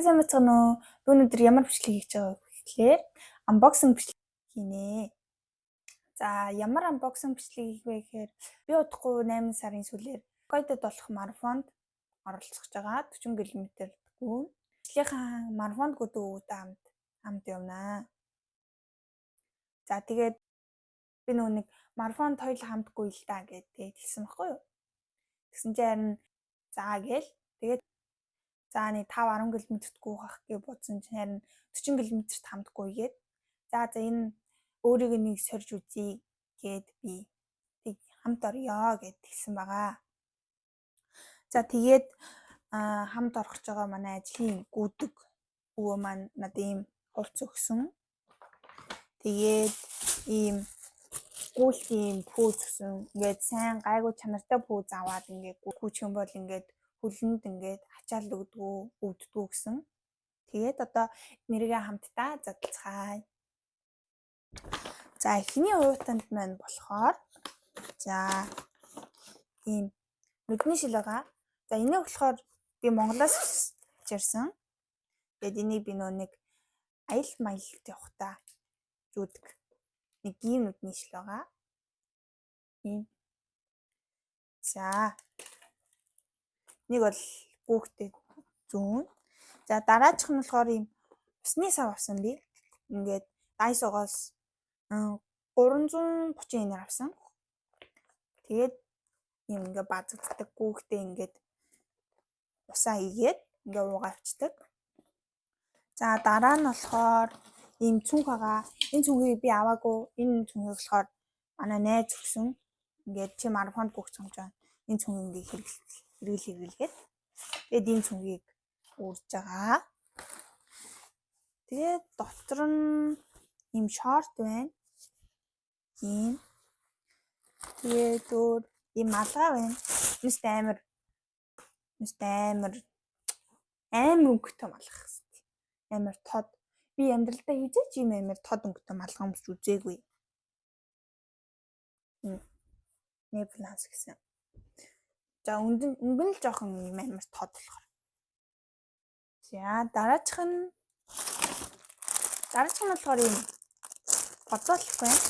сайн бацгаана уу? Өнөөдөр ямар бичлэг хийж байгааг гэхлээр unboxing бичлэг хийнэ. За, ямар unboxing бичлэг хийх вэ гэхээр би удахгүй 8 сарын сүүлээр Койдод болох марафонд оролцож байгаа 40 км гүн. Бичлэгийнхаа марафонд гүдүүтэй хамт явнаа. За, тэгээд би нэг марафонд хоёул хамтгүй л даа гэдэг хэлсэн баггүй юу? Тэгсэн чинь харин за гээл тэгээд за нэг 5-10 км-т гүйхах гэж бодсон чинь харин 40 км-т хамтгүй гээд за энэ өөрийгөө нэг сорж үзье гээд би тэг хамт орё гэд хэлсэн байгаа. За тэгээд хамт орох гэж байгаа манай ажлын гүдэг өвөө маань надад ийм хувц өгсөн. Тэгээд ийм гүйлтийн пүүз өгсөн. Ингээд сайн гайгүй чанартай пүүз аваад ингээд гүйчих юм бол ингээд хөлөнд ингээд ачаал өвддгүү гэсэн. Тэгээд одоо нэргээ хамтдаа задлцгаая. За эхний уутанд маань болохоор за ийм нүдний шил байгаа. За энийг болохоор би Монголоос авчирсан. Тэгээд энийг би нэг аялал маялалд явахдаа зүүдэг. Нэг ийм нүдний шил байгаа. Ийм. За нэг бол бүхтэй зүүн. За дараачих нь болохоор ийм усны сав авсан би. Ингээд Daiso-гоос 330 yen авсан. Тэгээд ийм ингээд базагддаг гүүхтэй ингээд усаа игээд ингээд уугаавчдаг. За дараа нь болохоор ийм цүнх байгаа. Энэ цүнхийг би аваагүй. Энэ цүнхийг болохоор манай найз өгсөн. Ингээд чи марафонд гүйх юм жаа. Энэ цүнхийг ингээд хэрэглэгээд. Тэгээд энэ цүнхийг үрж байгаа. Тэгээд дотор нь ийм шорт байна. Ийм. Тэгээд өөр ийм малгай байна. Мэст амар өнгөтэй малгах хэвчээ. Амар тод. Би амьдралдаа хизээч ийм амар тод өнгөтэй малгай өмсч үзээгүй. Непланс гэсэн. За өнгө нь жоохон ийм амар тод болохоор. За дараачих нь болохоор ийм бодолх байна.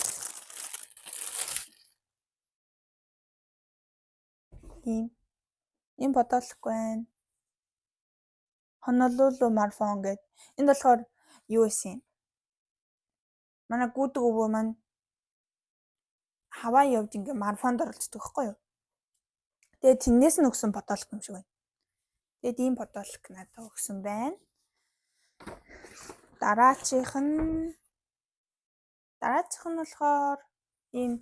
Ийм бодолх байна. Honolulu марафон гэдэг. Энд болохоор юу вэ? Манай гүдэг өвөө маань Хавай явж ингээ марафонд оролцдог байхгүй юу? Тэгээд тэрнээс нь өгсөн бодолх юм шиг байна. Тэгээд ийм бодолх надад өгсөн байна. Дараачих нь болохоор ийм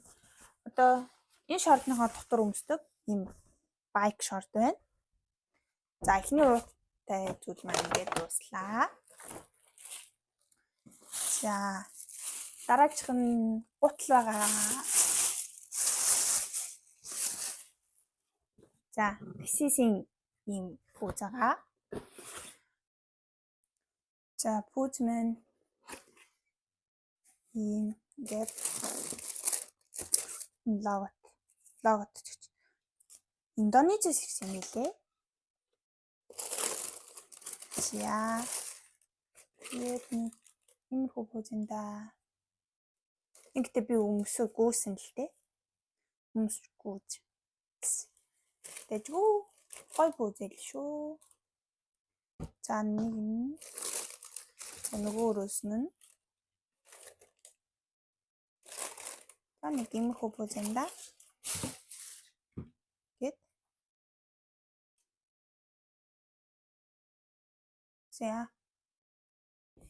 одоо энэ шортныхоо дотор өмсдөг ийм байк шорт байна. За эхний ууттай зүйл маань ингээд дуслаа. За дараачих нь гутал байгаа. За Pieces-ийн ийм пүүз байгаа. За пүүз маань ийм ингээд логот ч Индонезиас ирсэн юм лээ. За энэ пүүзэнда ингээд би өмсөө гүйсэн л дээ. Өмсгүүз. Тэжгүй гой пүүзэл шүү. За нэг нь нөгөөрөөс нь нэг иймэрхүү пүүзэнда гэт.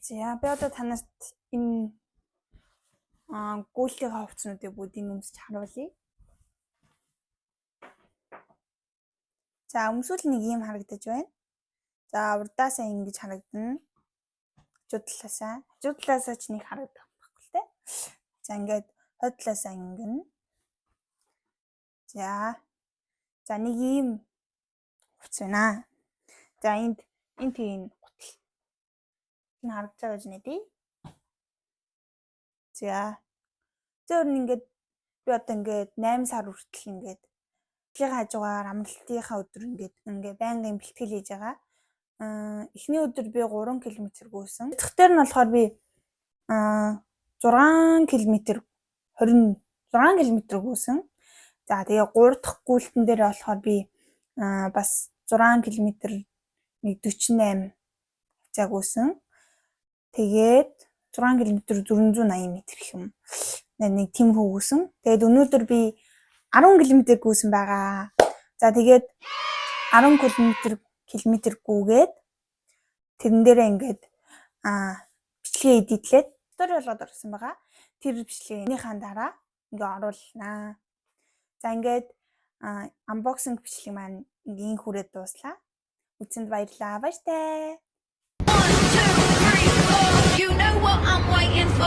За би одоо танаас энэ гүйлтийн хувцснуудыг бүгдийг өмсөж харуулъя. За өмсвөл нэг ийм харагдаж байна. За урдаасаа ингэж харагдана. Хажуудлаасаа ч нэг харагдах байхгүй л те. За ингээд хойдлаасаа ингэнэ. За нэг ийм хувц байна. За энд тийм гутал. Энэ харагдаж байгаа гэж нэдий. За зөөр нь ингээд би одоо ингээд 8 сар хүртэл ингээд бичлэгийн хажуугаар амралтынхаа өдөр ингээд байнгын бэлтгэл хийж байгаа. эхний өдөр би 3 км гүйсэн. Дахь дээр нь болохоор би 6 км 26 км гүйсэн. За тэгээ 3 дахь гүйлтэн дээр болохоор би бас 6 км 48 хавцаа гүйсэн. Тэгээд 6 км 480 м гэх юм. Нэг тийм хөвгүйсэн. Тэгээд өнөөдөр би 10 км гүйсэн байгаа. За тэгээд 10 км гүйгээд тэрэн дээрээ ингээд бичлэгээ эдитлээд стори болгоод орсон байгаа. Тэр бичлэгийнхаа дараа ингээ оруулнаа. За ингээд unboxing бичлэг маань ингийн хүрээд дууслаа. Үзсэнд баярлалаа. Баяртай. 1, 2, 3, 4. You know what I'm waiting for.